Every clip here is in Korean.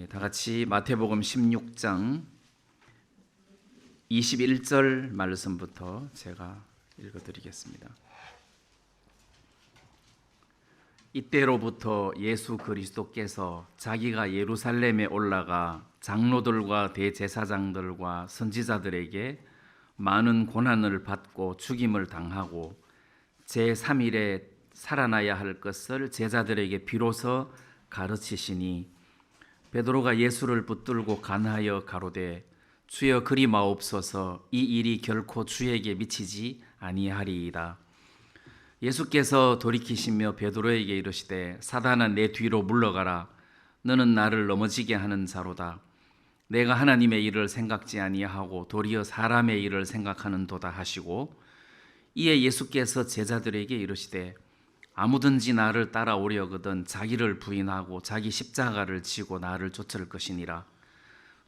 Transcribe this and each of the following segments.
다 같이 마태복음 16장 21절 말씀부터 제가 읽어드리겠습니다. 이때로부터 예수 그리스도께서 자기가 예루살렘에 올라가 장로들과 대제사장들과 선지자들에게 많은 고난을 받고 죽임을 당하고 제3일에 살아나야 할 것을 제자들에게 비로소 가르치시니 베드로가 예수를 붙들고 간하여 가로되 주여 그리 마옵소서 이 일이 결코 주에게 미치지 아니하리이다. 예수께서 돌이키시며 베드로에게 이르시되 사단아 내 뒤로 물러가라. 너는 나를 넘어지게 하는 자로다. 내가 하나님의 일을 생각지 아니하고 도리어 사람의 일을 생각하는도다 하시고 이에 예수께서 제자들에게 이르시되 아무든지 나를 따라오려거든 자기를 부인하고 자기 십자가를 지고 나를 쫓을 것이니라.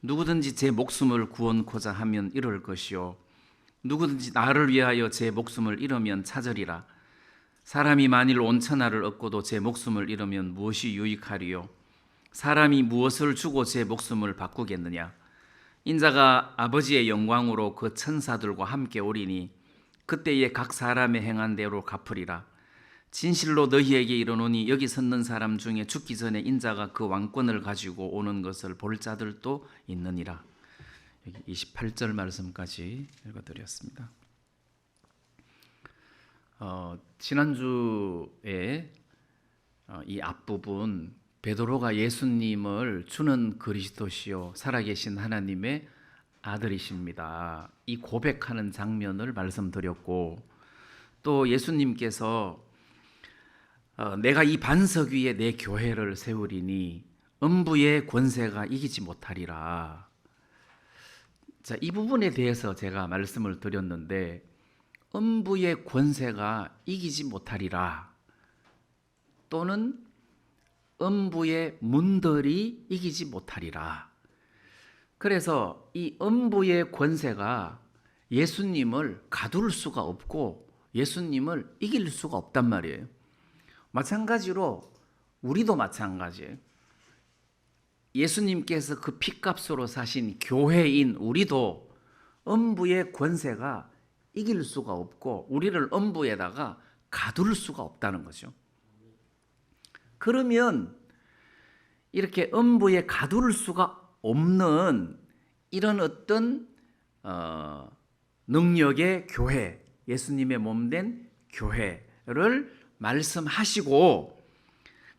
누구든지 제 목숨을 구원코자 하면 잃을 것이요 누구든지 나를 위하여 제 목숨을 잃으면 찾으리라. 사람이 만일 온 천하를 얻고도 제 목숨을 잃으면 무엇이 유익하리요? 사람이 무엇을 주고 제 목숨을 바꾸겠느냐? 인자가 아버지의 영광으로 그 천사들과 함께 오리니 그때에 각 사람의 행한 대로 갚으리라. 진실로 너희에게 이르노니 여기 섰는 사람 중에 죽기 전에 인자가 그 왕권을 가지고 오는 것을 볼 자들도 있느니라. 여기 28절 말씀까지 읽어드렸습니다. 지난주에 이 앞부분 베드로가 예수님을 주는 그리스도시요 살아계신 하나님의 아들이십니다. 이 고백하는 장면을 말씀드렸고 또 예수님께서 내가 이 반석 위에 내 교회를 세우리니 음부의 권세가 이기지 못하리라. 자, 이 부분에 대해서 제가 말씀을 드렸는데 음부의 권세가 이기지 못하리라 또는 음부의 문들이 이기지 못하리라. 그래서 이 음부의 권세가 예수님을 가둘 수가 없고 예수님을 이길 수가 없단 말이에요. 마찬가지로 우리도 마찬가지예요. 예수님께서 그 핏값으로 사신 교회인 우리도 음부의 권세가 이길 수가 없고 우리를 음부에다가 가둘 수가 없다는 거죠. 그러면 이렇게 음부에 가둘 수가 없는 이런 어떤 능력의 교회, 예수님의 몸된 교회를 말씀하시고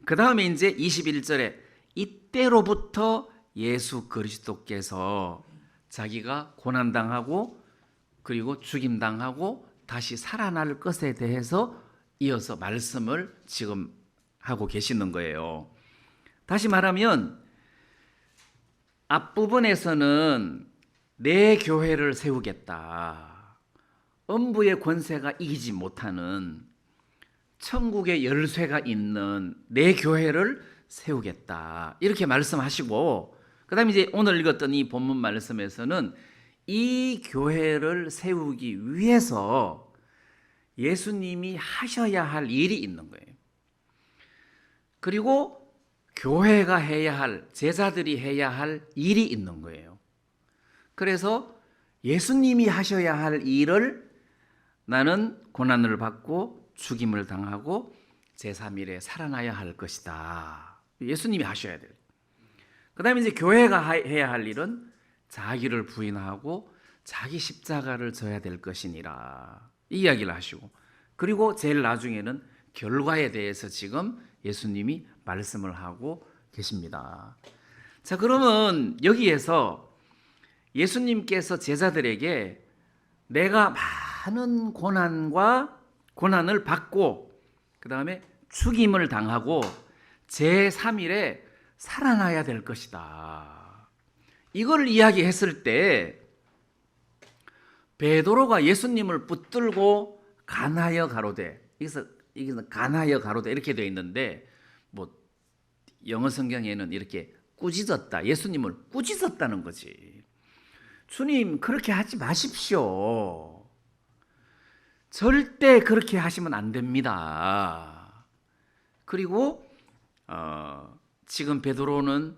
그 다음에 이제 21절에 이때로부터 예수 그리스도께서 자기가 고난당하고 그리고 죽임당하고 다시 살아날 것에 대해서 이어서 말씀을 지금 하고 계시는 거예요. 다시 말하면 앞부분에서는 내 교회를 세우겠다. 음부의 권세가 이기지 못하는 천국의 열쇠가 있는 내 교회를 세우겠다. 이렇게 말씀하시고 그 다음에 이제 오늘 읽었던 이 본문 말씀에서는 이 교회를 세우기 위해서 예수님이 하셔야 할 일이 있는 거예요. 그리고 교회가 해야 할, 제자들이 해야 할 일이 있는 거예요. 그래서 예수님이 하셔야 할 일을 나는 고난을 받고 죽임을 당하고 제3일에 살아나야 할 것이다. 예수님이 하셔야 돼요. 그 다음에 이제 교회가 해야 할 일은 자기를 부인하고 자기 십자가를 져야 될 것이니라. 이 이야기를 하시고 그리고 제일 나중에는 결과에 대해서 지금 예수님이 말씀을 하고 계십니다. 자, 그러면 여기에서 예수님께서 제자들에게 내가 많은 고난을 받고 그 다음에 죽임을 당하고 제3일에 살아나야 될 것이다. 이걸 이야기했을 때 베드로가 예수님을 붙들고 간하여 가로되 여기서 간하여 가로되 이렇게 되어 있는데 뭐 영어 성경에는 이렇게 꾸짖었다. 예수님을 꾸짖었다는 거지. 주님 그렇게 하지 마십시오. 절대 그렇게 하시면 안 됩니다. 그리고 지금 베드로는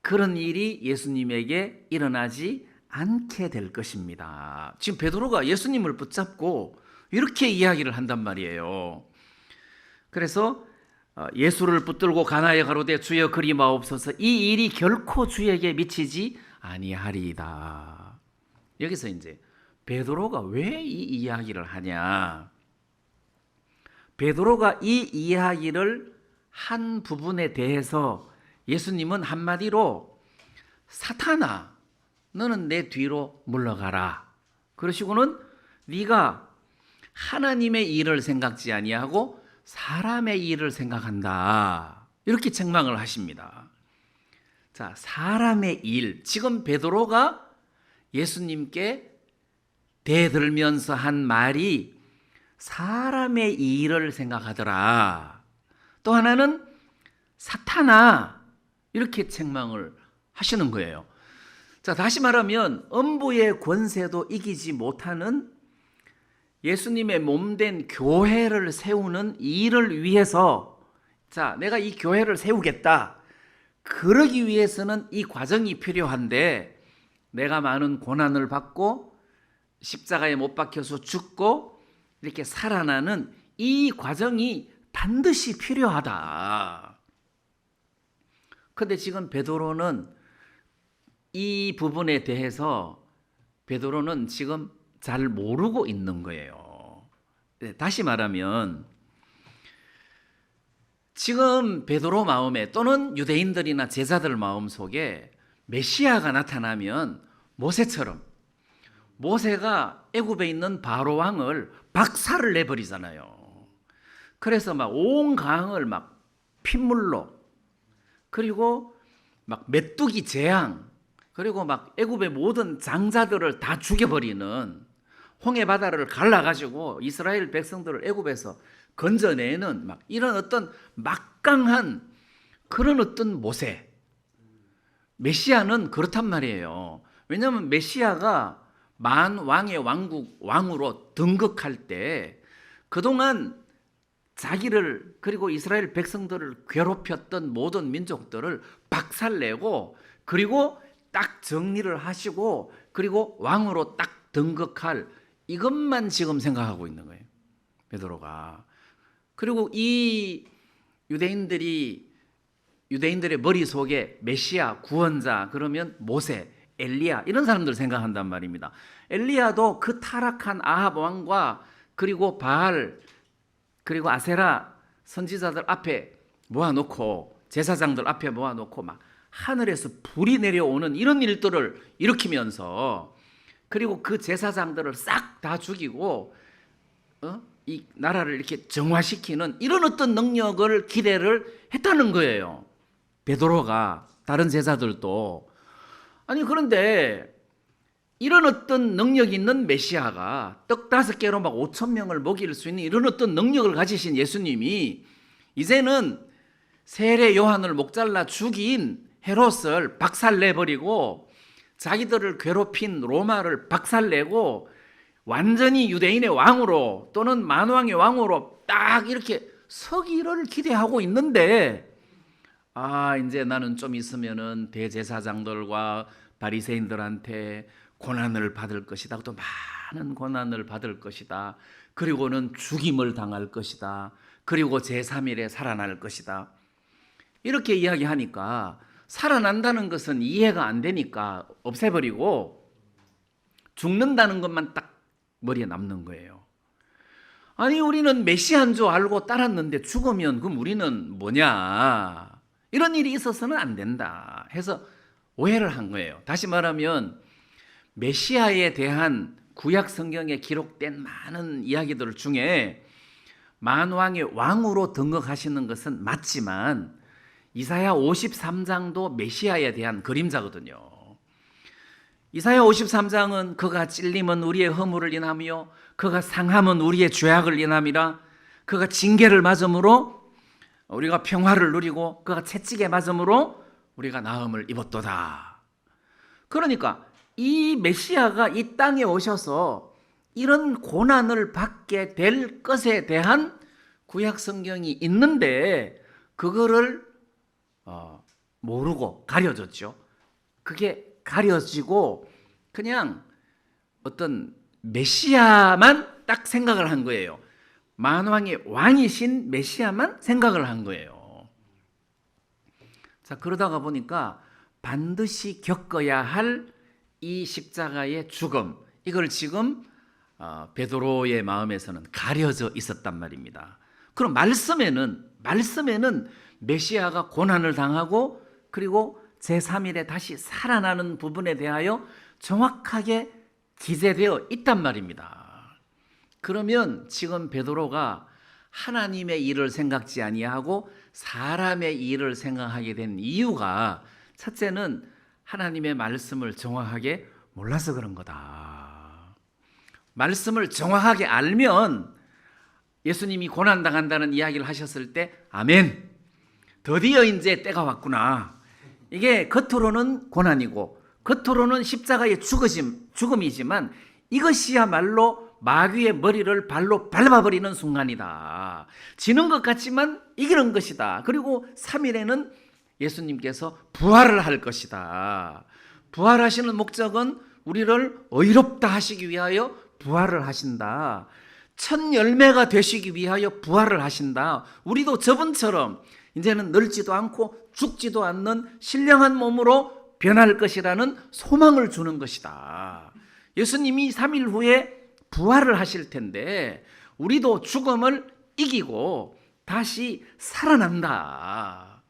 그런 일이 예수님에게 일어나지 않게 될 것입니다. 지금 베드로가 예수님을 붙잡고 이렇게 이야기를 한단 말이에요. 그래서 예수를 붙들고 가나에 가로되 주여 그리 마옵소서, 이 일이 결코 주에게 미치지 아니하리이다. 여기서 이제 베드로가 왜 이 이야기를 하냐? 베드로가 이 이야기를 한 부분에 대해서 예수님은 한마디로 사탄아, 너는 내 뒤로 물러가라. 그러시고는 네가 하나님의 일을 생각지 아니하고 사람의 일을 생각한다. 이렇게 책망을 하십니다. 자, 사람의 일. 지금 베드로가 예수님께 대들면서 한 말이 사람의 일을 생각하더라. 또 하나는 사탄아, 이렇게 책망을 하시는 거예요. 자, 다시 말하면 음부의 권세도 이기지 못하는 예수님의 몸된 교회를 세우는 일을 위해서, 자, 내가 이 교회를 세우겠다. 그러기 위해서는 이 과정이 필요한데 내가 많은 고난을 받고 십자가에 못 박혀서 죽고 이렇게 살아나는 이 과정이 반드시 필요하다. 그런데 지금 베드로는 이 부분에 대해서 베드로는 지금 잘 모르고 있는 거예요. 다시 말하면 지금 베드로 마음에 또는 유대인들이나 제자들 마음 속에 메시아가 나타나면 모세처럼 모세가 애굽에 있는 바로 왕을 박살을 내버리잖아요. 그래서 막 온 강을 막 핏물로, 그리고 막 메뚜기 재앙, 그리고 막 애굽의 모든 장자들을 다 죽여버리는, 홍해 바다를 갈라가지고 이스라엘 백성들을 애굽에서 건져내는 막 이런 어떤 막강한 그런 어떤 모세, 메시아는 그렇단 말이에요. 왜냐하면 메시아가 만 왕의 왕으로 등극할 때 그동안 자기를 그리고 이스라엘 백성들을 괴롭혔던 모든 민족들을 박살내고 그리고 딱 정리를 하시고 그리고 왕으로 딱 등극할, 이것만 지금 생각하고 있는 거예요, 베드로가. 그리고 이 유대인들의 머릿속에 메시아, 구원자 그러면 모세, 엘리야 이런 사람들 생각한단 말입니다. 엘리야도 그 타락한 아합 왕과 그리고 바알 그리고 아세라 선지자들 앞에 모아놓고 제사장들 앞에 모아놓고 막 하늘에서 불이 내려오는 이런 일들을 일으키면서 그리고 그 제사장들을 싹 다 죽이고 이 나라를 이렇게 정화시키는 이런 어떤 능력을 기대를 했다는 거예요, 베드로가. 다른 제자들도. 아니 그런데 이런 어떤 능력 있는 메시아가 떡 5개로 막 5천 명을 먹일 수 있는 이런 어떤 능력을 가지신 예수님이 이제는 세례 요한을 목잘라 죽인 헤롯을 박살내버리고 자기들을 괴롭힌 로마를 박살내고 완전히 유대인의 왕으로 또는 만왕의 왕으로 딱 이렇게 서기를 기대하고 있는데, 이제 나는 좀 있으면은 대제사장들과 바리새인들한테 고난을 받을 것이다. 또 많은 고난을 받을 것이다. 그리고는 죽임을 당할 것이다. 그리고 제3일에 살아날 것이다. 이렇게 이야기하니까 살아난다는 것은 이해가 안 되니까 없애버리고 죽는다는 것만 딱 머리에 남는 거예요. 아니 우리는 메시아인 줄 알고 따랐는데 죽으면 그럼 우리는 뭐냐? 이런 일이 있어서는 안 된다 해서 오해를 한 거예요. 다시 말하면 메시아에 대한 구약 성경에 기록된 많은 이야기들 중에 만왕의 왕으로 등극하시는 것은 맞지만 이사야 53장도 메시아에 대한 그림자거든요. 이사야 53장은 그가 찔림은 우리의 허물을 인하며 그가 상함은 우리의 죄악을 인함이라. 그가 징계를 맞음으로 우리가 평화를 누리고 그가 채찍에 맞음으로 우리가 나음을 입었도다. 그러니까 이 메시아가 이 땅에 오셔서 이런 고난을 받게 될 것에 대한 구약 성경이 있는데 그거를 모르고 가려졌죠. 그게 가려지고 그냥 어떤 메시아만 딱 생각을 한 거예요. 만왕의 왕이신 메시아만 생각을 한 거예요. 자, 그러다가 보니까 반드시 겪어야 할 이 십자가의 죽음, 이걸 지금 베드로의 마음에서는 가려져 있었단 말입니다. 그럼 말씀에는 메시아가 고난을 당하고 그리고 제3일에 다시 살아나는 부분에 대하여 정확하게 기재되어 있단 말입니다. 그러면 지금 베드로가 하나님의 일을 생각지 아니하고 사람의 일을 생각하게 된 이유가, 첫째는 하나님의 말씀을 정확하게 몰라서 그런 거다. 말씀을 정확하게 알면 예수님이 고난당한다는 이야기를 하셨을 때 아멘, 드디어 이제 때가 왔구나. 이게 겉으로는 고난이고 겉으로는 십자가의 죽음이지만 이것이야말로 마귀의 머리를 발로 밟아버리는 순간이다. 지는 것 같지만 이기는 것이다. 그리고 3일에는 예수님께서 부활을 할 것이다. 부활하시는 목적은 우리를 의롭다 하시기 위하여 부활을 하신다. 첫 열매가 되시기 위하여 부활을 하신다. 우리도 저번처럼 이제는 늙지도 않고 죽지도 않는 신령한 몸으로 변할 것이라는 소망을 주는 것이다. 예수님이 3일 후에 부활을 하실 텐데 우리도 죽음을 이기고 다시 살아난다.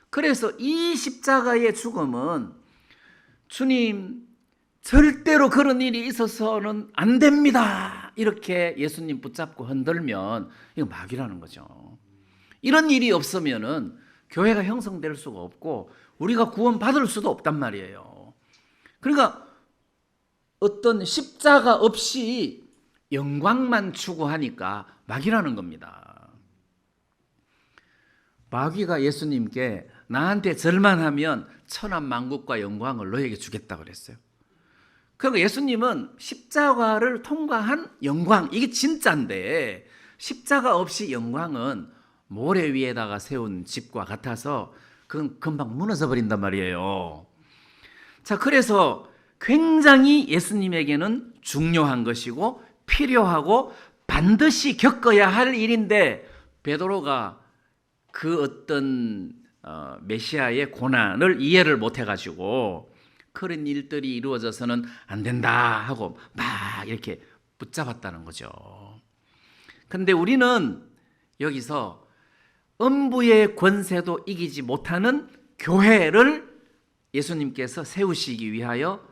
그래서 이 십자가의 죽음은 주님 절대로 그런 일이 있어서는 안 됩니다, 이렇게 예수님 붙잡고 흔들면 이거 마귀라는 거죠. 이런 일이 없으면은 교회가 형성될 수가 없고 우리가 구원받을 수도 없단 말이에요. 그러니까 어떤 십자가 없이 영광만 추구하니까 마귀라는 겁니다. 마귀가 예수님께 나한테 절만 하면 천한만국과 영광을 너에게 주겠다 그랬어요. 그러니까 예수님은 십자가를 통과한 영광, 이게 진짜인데 십자가 없이 영광은 모래 위에다가 세운 집과 같아서 그건 금방 무너져 버린단 말이에요. 자, 그래서 굉장히 예수님에게는 중요한 것이고 필요하고 반드시 겪어야 할 일인데 베드로가 그 어떤 메시아의 고난을 이해를 못 해가지고 그런 일들이 이루어져서는 안 된다 하고 막 이렇게 붙잡았다는 거죠. 근데 우리는 여기서 음부의 권세도 이기지 못하는 교회를 예수님께서 세우시기 위하여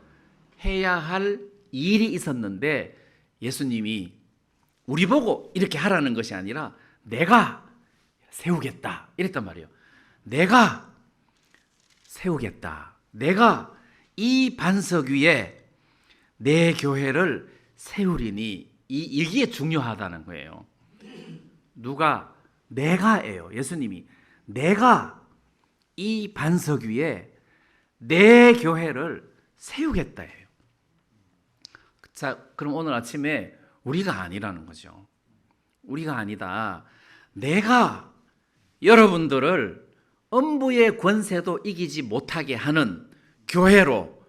해야 할 일이 있었는데 예수님이 우리 보고 이렇게 하라는 것이 아니라 내가 세우겠다 이랬단 말이에요. 내가 세우겠다. 내가 이 반석 위에 내 교회를 세우리니, 이게 중요하다는 거예요. 누가? 내가예요. 예수님이 내가 이 반석 위에 내 교회를 세우겠다예요. 자, 그럼 오늘 아침에 우리가 아니라는 거죠. 우리가 아니다. 내가 여러분들을 음부의 권세도 이기지 못하게 하는 교회로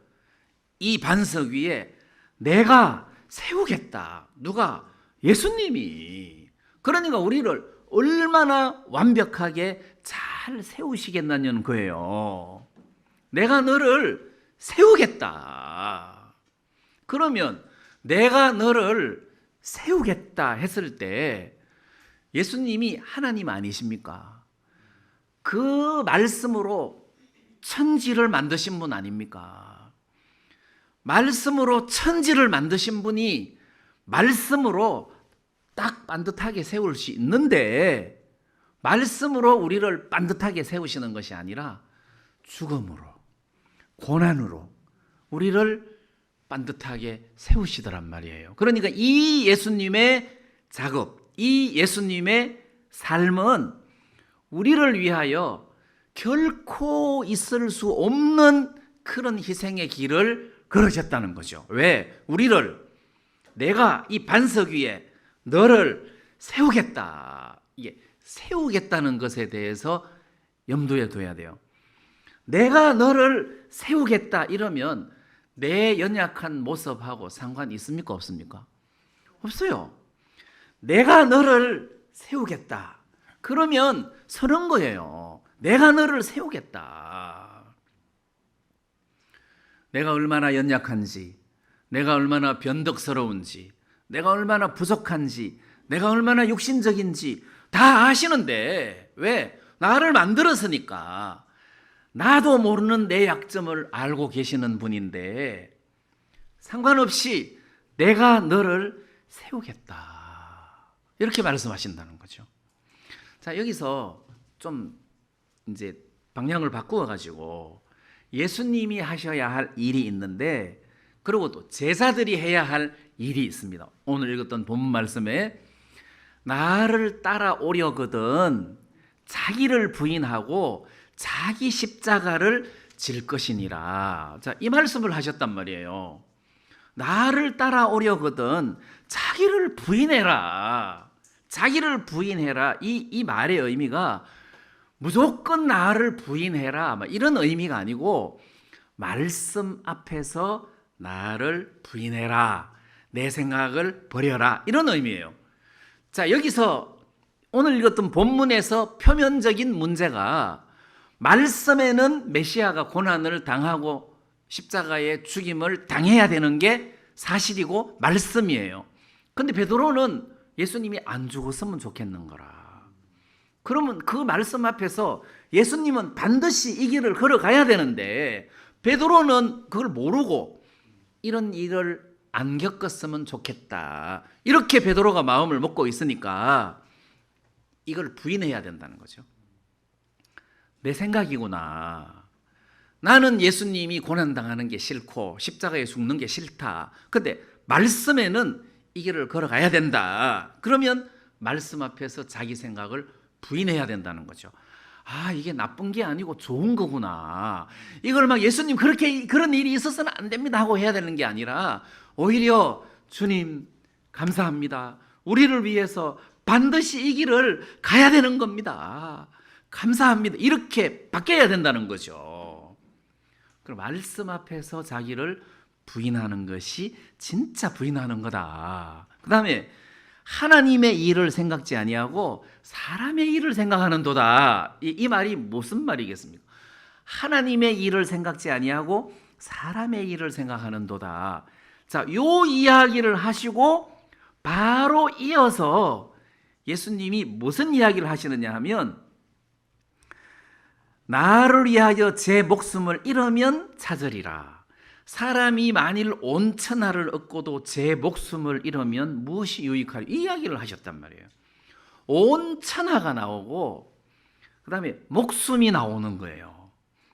이 반석 위에 내가 세우겠다. 누가? 예수님이. 그러니까 우리를 얼마나 완벽하게 잘 세우시겠다는 거예요. 내가 너를 세우겠다. 그러면 내가 너를 세우겠다 했을 때 예수님이 하나님 아니십니까? 그 말씀으로 천지를 만드신 분 아닙니까? 말씀으로 천지를 만드신 분이 말씀으로 딱 반듯하게 세울 수 있는데 말씀으로 우리를 반듯하게 세우시는 것이 아니라 죽음으로, 고난으로 우리를 반듯하게 세우시더란 말이에요. 그러니까 이 예수님의 작업, 이 예수님의 삶은 우리를 위하여 결코 있을 수 없는 그런 희생의 길을 걸으셨다는 거죠. 왜? 우리를, 내가 이 반석 위에 너를 세우겠다. 이게 세우겠다는 것에 대해서 염두에 둬야 돼요. 내가 너를 세우겠다 이러면 내 연약한 모습하고 상관이 있습니까? 없습니까? 없어요. 내가 너를 세우겠다. 그러면 서는 거예요. 내가 너를 세우겠다. 내가 얼마나 연약한지, 내가 얼마나 변덕스러운지, 내가 얼마나 부족한지, 내가 얼마나 육신적인지 다 아시는데 왜? 나를 만들었으니까. 나도 모르는 내 약점을 알고 계시는 분인데 상관없이 내가 너를 세우겠다. 이렇게 말씀하신다는 거죠. 자, 여기서 좀 이제 방향을 바꾸어 가지고 예수님이 하셔야 할 일이 있는데 그리고 또 제자들이 해야 할 일이 있습니다. 오늘 읽었던 본문 말씀에 나를 따라오려거든 자기를 부인하고 자기 십자가를 질 것이니라. 자, 이 말씀을 하셨단 말이에요. 나를 따라오려거든 자기를 부인해라. 자기를 부인해라. 이 말의 의미가 무조건 나를 부인해라 이런 의미가 아니고 말씀 앞에서 나를 부인해라. 내 생각을 버려라. 이런 의미예요. 자, 여기서 오늘 읽었던 본문에서 표면적인 문제가 말씀에는 메시아가 고난을 당하고 십자가의 죽임을 당해야 되는 게 사실이고 말씀이에요. 그런데 베드로는 예수님이 안 죽었으면 좋겠는 거라. 그러면 그 말씀 앞에서 예수님은 반드시 이 길을 걸어가야 되는데 베드로는 그걸 모르고 이런 일을 안 겪었으면 좋겠다. 이렇게 베드로가 마음을 먹고 있으니까 이걸 부인해야 된다는 거죠. 내 생각이구나. 나는 예수님이 고난당하는 게 싫고 십자가에 죽는 게 싫다. 근데 말씀에는 이 길을 걸어가야 된다. 그러면 말씀 앞에서 자기 생각을 부인해야 된다는 거죠. 아, 이게 나쁜 게 아니고 좋은 거구나. 이걸 막 예수님 그런 일이 있어서는 안 됩니다 하고 해야 되는 게 아니라 오히려 주님 감사합니다. 우리를 위해서 반드시 이 길을 가야 되는 겁니다. 감사합니다. 이렇게 바뀌어야 된다는 거죠. 그럼 말씀 앞에서 자기를 부인하는 것이 진짜 부인하는 거다. 그 다음에 하나님의 일을 생각지 아니하고 사람의 일을 생각하는 도다. 이 말이 무슨 말이겠습니까? 하나님의 일을 생각지 아니하고 사람의 일을 생각하는 도다. 자, 요 이야기를 하시고 바로 이어서 예수님이 무슨 이야기를 하시느냐 하면 나를 위하여 제 목숨을 잃으면 찾으리라. 사람이 만일 온 천하를 얻고도 제 목숨을 잃으면 무엇이 유익하리? 이 이야기를 하셨단 말이에요. 온 천하가 나오고 그 다음에 목숨이 나오는 거예요.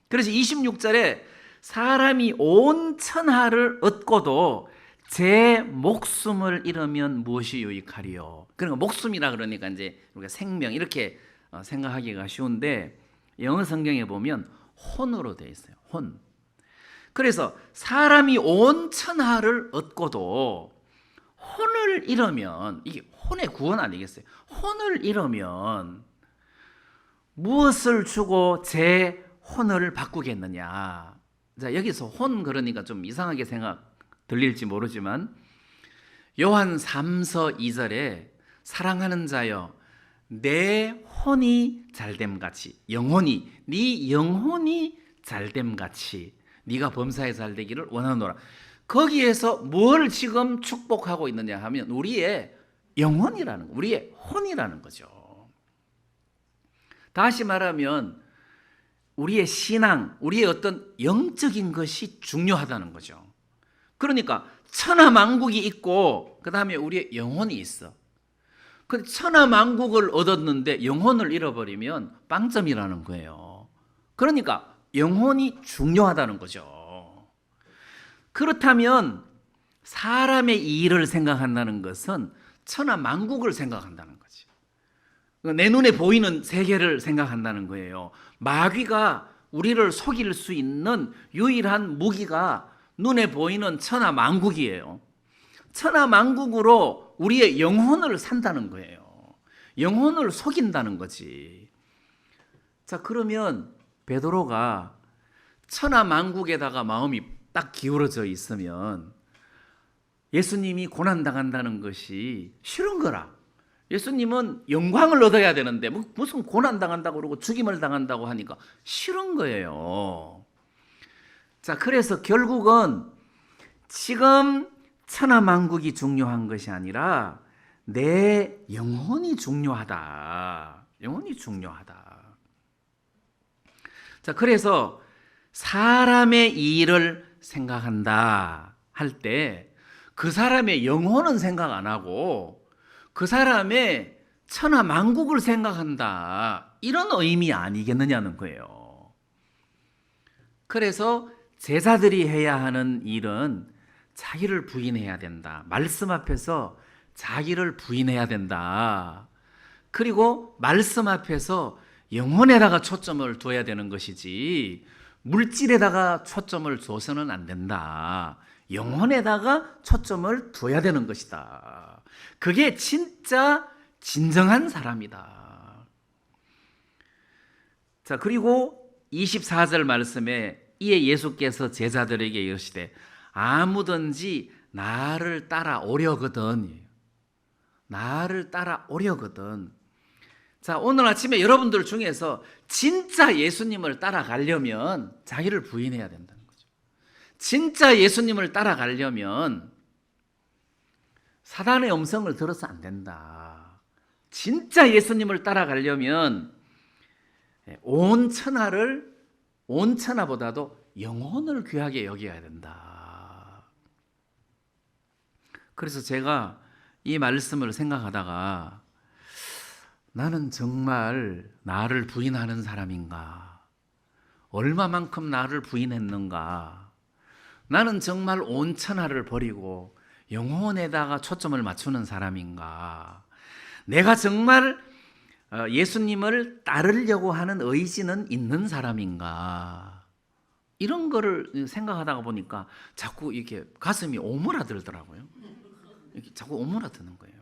그래서 26절에 사람이 온 천하를 얻고도 제 목숨을 잃으면 무엇이 유익하리요? 그러니까 목숨이라 그러니까 이제 우리가 생명 이렇게 생각하기가 쉬운데 영어 성경에 보면 혼으로 되어 있어요. 혼. 그래서 사람이 온 천하를 얻고도 혼을 잃으면 이게 혼의 구원 아니겠어요? 혼을 잃으면 무엇을 주고 제 혼을 바꾸겠느냐? 자, 여기서 혼 그러니까 좀 이상하게 들릴지 모르지만 요한 3서 2절에 사랑하는 자여 내 혼이 잘됨같이 영혼이 네 영혼이 잘됨같이 네가 범사에 잘되기를 원하노라. 거기에서 뭘 지금 축복하고 있느냐 하면 우리의 영혼이라는 우리의 혼이라는 거죠. 다시 말하면 우리의 신앙, 우리의 어떤 영적인 것이 중요하다는 거죠. 그러니까 천하만국이 있고 그 다음에 우리의 영혼이 있어. 그 천하만국을 얻었는데 영혼을 잃어버리면 빵점이라는 거예요. 그러니까 영혼이 중요하다는 거죠. 그렇다면 사람의 일을 생각한다는 것은 천하만국을 생각한다는 거죠. 내 눈에 보이는 세계를 생각한다는 거예요. 마귀가 우리를 속일 수 있는 유일한 무기가 눈에 보이는 천하만국이에요. 천하만국으로 우리의 영혼을 산다는 거예요. 영혼을 속인다는 거지. 자, 그러면 베드로가 천하만국에다가 마음이 딱 기울어져 있으면 예수님이 고난당한다는 것이 싫은 거라. 예수님은 영광을 얻어야 되는데 무슨 고난당한다고 그러고 죽임을 당한다고 하니까 싫은 거예요. 자, 그래서 결국은 지금 천하만국이 중요한 것이 아니라 내 영혼이 중요하다. 영혼이 중요하다. 자, 그래서 사람의 일을 생각한다 할 때 그 사람의 영혼은 생각 안 하고 그 사람의 천하만국을 생각한다. 이런 의미 아니겠느냐는 거예요. 그래서 제자들이 해야 하는 일은 자기를 부인해야 된다. 말씀 앞에서 자기를 부인해야 된다. 그리고 말씀 앞에서 영혼에다가 초점을 둬야 되는 것이지 물질에다가 초점을 둬서는 안 된다. 영혼에다가 초점을 둬야 되는 것이다. 그게 진짜 진정한 사람이다. 자, 그리고 24절 말씀에 이에 예수께서 제자들에게 이르시되 아무든지 나를 따라오려거든. 나를 따라오려거든. 자, 오늘 아침에 여러분들 중에서 진짜 예수님을 따라가려면 자기를 부인해야 된다는 거죠. 진짜 예수님을 따라가려면 사단의 음성을 들어서 안 된다. 진짜 예수님을 따라가려면 온 천하보다도 영혼을 귀하게 여겨야 된다. 그래서 제가 이 말씀을 생각하다가 나는 정말 나를 부인하는 사람인가? 얼마만큼 나를 부인했는가? 나는 정말 온 천하를 버리고 영혼에다가 초점을 맞추는 사람인가? 내가 정말 예수님을 따르려고 하는 의지는 있는 사람인가? 이런 거를 생각하다가 보니까 자꾸 이렇게 가슴이 오므라들더라고요. 이렇게 자꾸 오므라드는 거예요.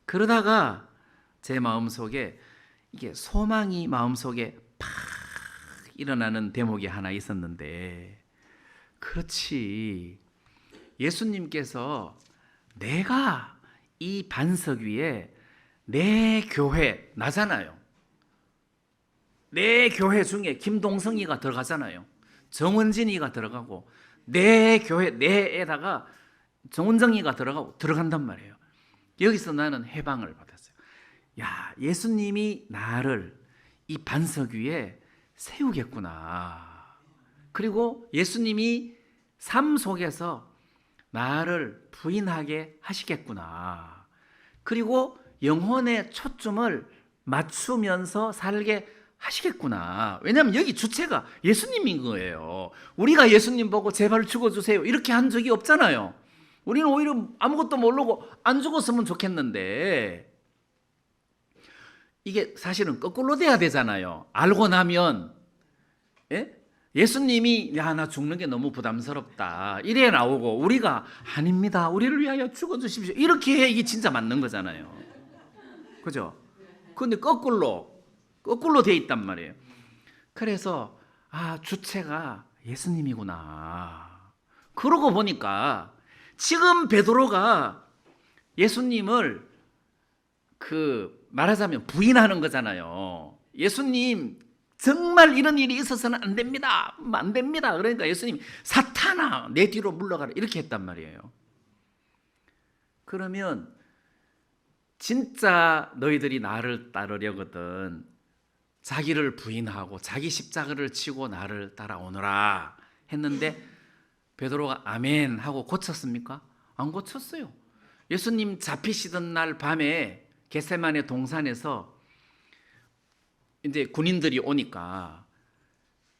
그러다가 제 마음속에 이게 소망이 마음속에 팍 일어나는 대목이 하나 있었는데, 그렇지, 예수님께서 내가 이 반석 위에 내 교회, 나잖아요. 내 교회 중에 김동성이가 들어가잖아요. 정원진이가 들어가고 내 교회 내에다가 정원정이가 들어간단 말이에요. 여기서 나는 해방을 받았어요. 야, 예수님이 나를 이 반석 위에 세우겠구나. 그리고 예수님이 삶 속에서 나를 부인하게 하시겠구나. 그리고 영혼의 초점을 맞추면서 살게 하시겠구나. 왜냐하면 여기 주체가 예수님인 거예요. 우리가 예수님 보고 제발 죽어주세요 이렇게 한 적이 없잖아요. 우리는 오히려 아무것도 모르고 안 죽었으면 좋겠는데, 이게 사실은 거꾸로 돼야 되잖아요. 알고 나면 예수님이 야, 나 죽는 게 너무 부담스럽다 이래 나오고, 우리가 아닙니다, 우리를 위하여 죽어주십시오 이렇게 해. 이게 진짜 맞는 거잖아요. 그죠? 근데 거꾸로 돼 있단 말이에요. 그래서 주체가 예수님이구나. 그러고 보니까 지금 베드로가 예수님을 말하자면 부인하는 거잖아요. 예수님 정말 이런 일이 있어서는 안 됩니다. 안 됩니다. 그러니까 예수님이 사탄아 내 뒤로 물러가라 이렇게 했단 말이에요. 그러면 진짜 너희들이 나를 따르려거든 자기를 부인하고 자기 십자가를 치고 나를 따라오너라 했는데, 베드로가 아멘 하고 고쳤습니까? 안 고쳤어요. 예수님 잡히시던 날 밤에 겟세마네 동산에서 이제 군인들이 오니까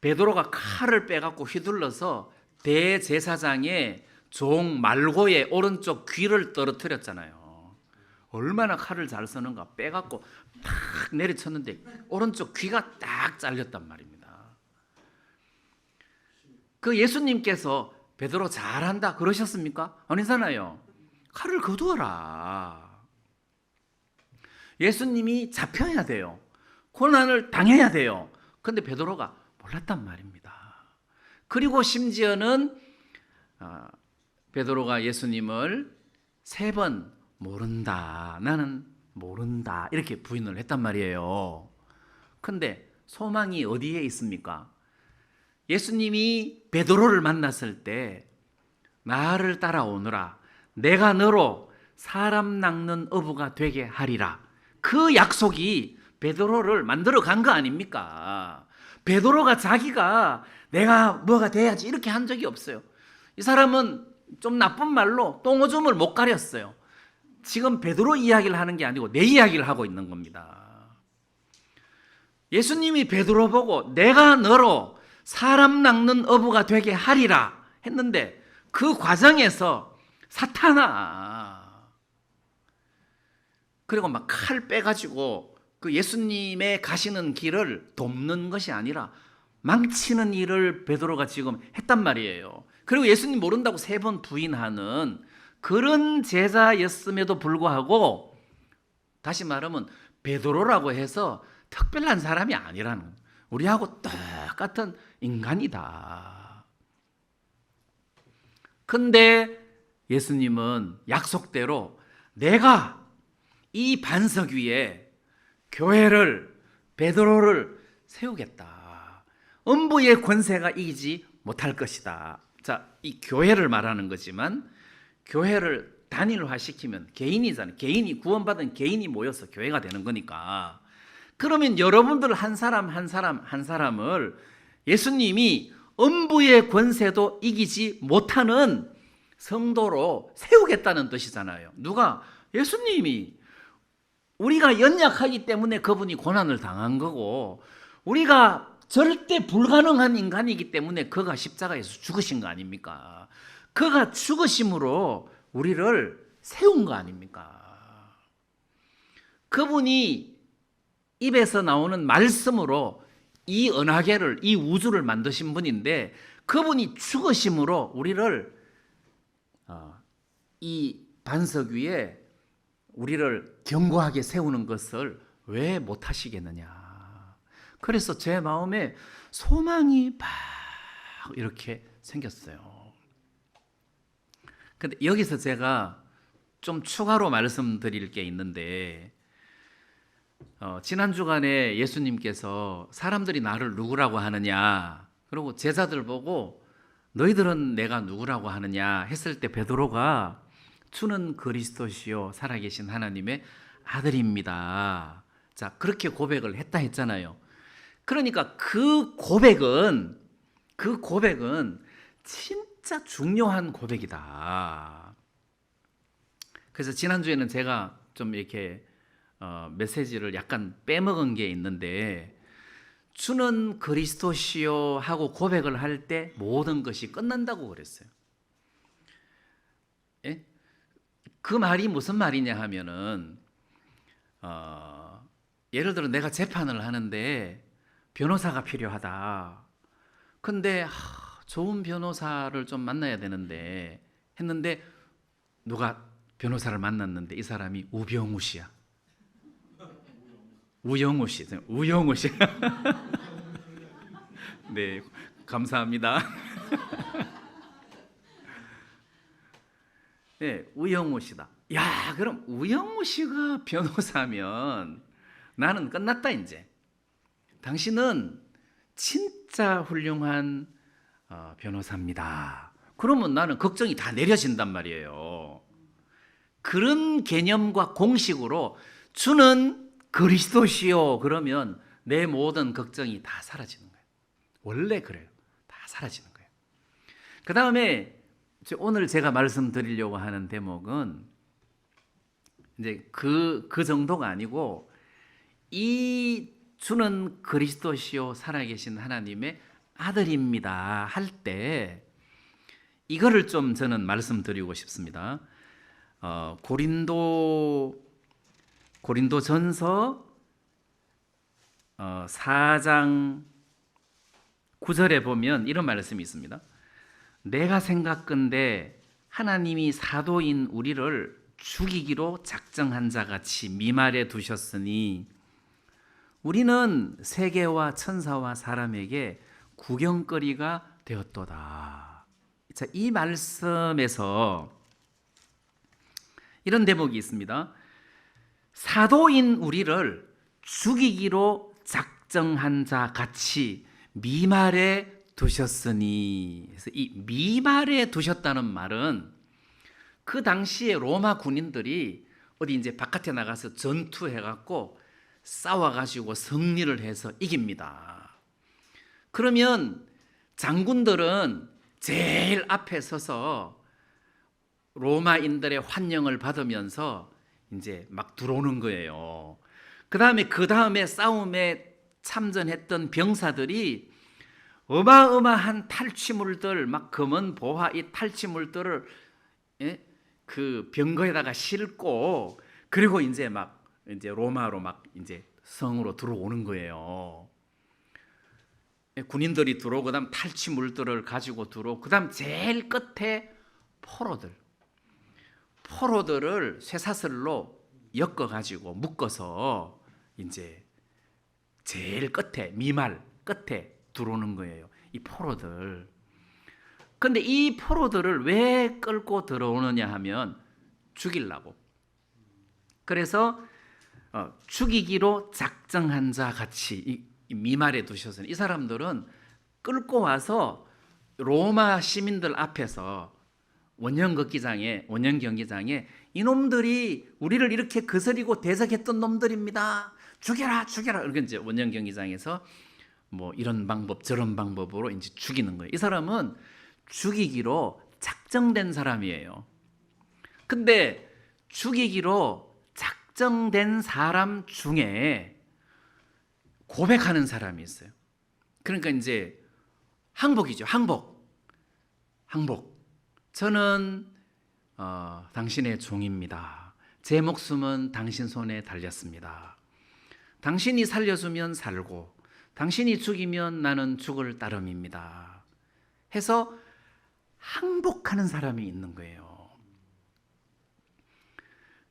베드로가 칼을 빼갖고 휘둘러서 대제사장의 종 말고의 오른쪽 귀를 떨어뜨렸잖아요. 얼마나 칼을 잘 쓰는가. 빼갖고 탁 내리쳤는데 오른쪽 귀가 딱 잘렸단 말입니다. 그 예수님께서 베드로 잘한다 그러셨습니까? 아니잖아요. 칼을 거두어라. 예수님이 잡혀야 돼요. 고난을 당해야 돼요. 근데 베드로가 몰랐단 말입니다. 그리고 심지어는 베드로가 예수님을 3번 모른다, 나는 모른다 이렇게 부인을 했단 말이에요. 근데 소망이 어디에 있습니까? 예수님이 베드로를 만났을 때 나를 따라오너라, 내가 너로 사람 낚는 어부가 되게 하리라, 그 약속이 베드로를 만들어 간 거 아닙니까? 베드로가 자기가 내가 뭐가 돼야지 이렇게 한 적이 없어요. 이 사람은 좀 나쁜 말로 똥오줌을 못 가렸어요. 지금 베드로 이야기를 하는 게 아니고 내 이야기를 하고 있는 겁니다. 예수님이 베드로 보고 내가 너로 사람 낚는 어부가 되게 하리라 했는데 그 과정에서 사탄아, 그리고 막 칼 빼가지고 그 예수님의 가시는 길을 돕는 것이 아니라 망치는 일을 베드로가 지금 했단 말이에요. 그리고 예수님 모른다고 3번 부인하는 그런 제자였음에도 불구하고, 다시 말하면 베드로라고 해서 특별한 사람이 아니라는, 우리하고 똑같은 인간이다. 근데 예수님은 약속대로 내가 이 반석 위에 교회를, 베드로를 세우겠다. 음부의 권세가 이기지 못할 것이다. 자, 이 교회를 말하는 거지만 교회를 단일화시키면 개인이잖아요. 개인이, 구원받은 개인이 모여서 교회가 되는 거니까. 그러면 여러분들 한 사람 한 사람 한 사람을 예수님이 음부의 권세도 이기지 못하는 성도로 세우겠다는 뜻이잖아요. 누가? 예수님이. 우리가 연약하기 때문에 그분이 고난을 당한 거고, 우리가 절대 불가능한 인간이기 때문에 그가 십자가에서 죽으신 거 아닙니까? 그가 죽으심으로 우리를 세운 거 아닙니까? 그분이 입에서 나오는 말씀으로 이 은하계를, 이 우주를 만드신 분인데, 그분이 죽으심으로 우리를 이 반석 위에 우리를 견고하게 세우는 것을 왜 못하시겠느냐. 그래서 제 마음에 소망이 막 이렇게 생겼어요. 근데 여기서 제가 좀 추가로 말씀드릴 게 있는데, 지난 주간에 예수님께서 사람들이 나를 누구라고 하느냐, 그리고 제자들 보고 너희들은 내가 누구라고 하느냐 했을 때 베드로가 주는 그리스도시요 살아계신 하나님의 아들입니다. 자, 그렇게 고백을 했다 했잖아요. 그러니까 그 고백은 진짜 중요한 고백이다. 그래서 지난주에는 제가 좀 이렇게 메시지를 약간 빼먹은 게 있는데, 주는 그리스도시요 하고 고백을 할 때 모든 것이 끝난다고 그랬어요. 예? 그 말이 무슨 말이냐 하면은, 예를 들어 내가 재판을 하는데 변호사가 필요하다. 근데 좋은 변호사를 좀 만나야 되는데 했는데, 누가 변호사를 만났는데 이 사람이 우병우 씨야. 우영우 씨. 네, 감사합니다. 네, 우영우 씨다. 야, 그럼 우영우 씨가 변호사면 나는 끝났다 이제. 당신은 진짜 훌륭한 변호사입니다. 그러면 나는 걱정이 다 내려진단 말이에요. 그런 개념과 공식으로 주는 그리스도시요 그러면 내 모든 걱정이 다 사라지는 거예요. 원래 그래요. 다 사라지는 거예요. 그 다음에 오늘 제가 말씀드리려고 하는 대목은 이제 그 정도가 아니고, 이 주는 그리스도시요 살아계신 하나님의 아들입니다 할 때 이거를 좀 저는 말씀드리고 싶습니다. 고린도전서 4장 9절에 보면 이런 말씀이 있습니다. 내가 생각건대 하나님이 사도인 우리를 죽이기로 작정한 자같이 미말에 두셨으니 우리는 세계와 천사와 사람에게 구경거리가 되었도다. 자, 이 말씀에서 이런 대목이 있습니다. 사도인 우리를 죽이기로 작정한 자 같이 미말에 두셨으니. 그래서 이 미말에 두셨다는 말은 그 당시에 로마 군인들이 어디 이제 바깥에 나가서 전투해갖고 싸워가지고 승리를 해서 이깁니다. 그러면 장군들은 제일 앞에 서서 로마인들의 환영을 받으면서 이제 막 들어오는 거예요. 그 다음에 싸움에 참전했던 병사들이 어마어마한 탈취물들, 막 검은 보화 이 탈취물들을 그 병거에다가 싣고 그리고 이제 로마로 이제 성으로 들어오는 거예요. 군인들이 들어오고 그다음 탈취물들을 가지고 들어오고 그다음 제일 끝에 포로들을 쇠사슬로 엮어 가지고 묶어서 이제 제일 끝에 미말 끝에 들어오는 거예요. 이 포로들. 근데 이 포로들을 왜 끌고 들어오느냐 하면 죽이려고. 그래서 죽이기로 작정한 자 같이 이 미말에 두셔서 이 사람들은 끌고 와서 로마 시민들 앞에서 원형 경기장에 이놈들이 우리를 이렇게 거스리고 대적했던 놈들입니다. 죽여라. 이렇게 이제 원형 경기장에서 뭐 이런 방법 저런 방법으로 이제 죽이는 거예요. 이 사람은 죽이기로 작정된 사람이에요. 근데 죽이기로 작정된 사람 중에 고백하는 사람이 있어요. 그러니까 이제 항복이죠. 항복. 저는 당신의 종입니다. 제 목숨은 당신 손에 달렸습니다. 당신이 살려주면 살고 당신이 죽이면 나는 죽을 따름입니다. 해서 항복하는 사람이 있는 거예요.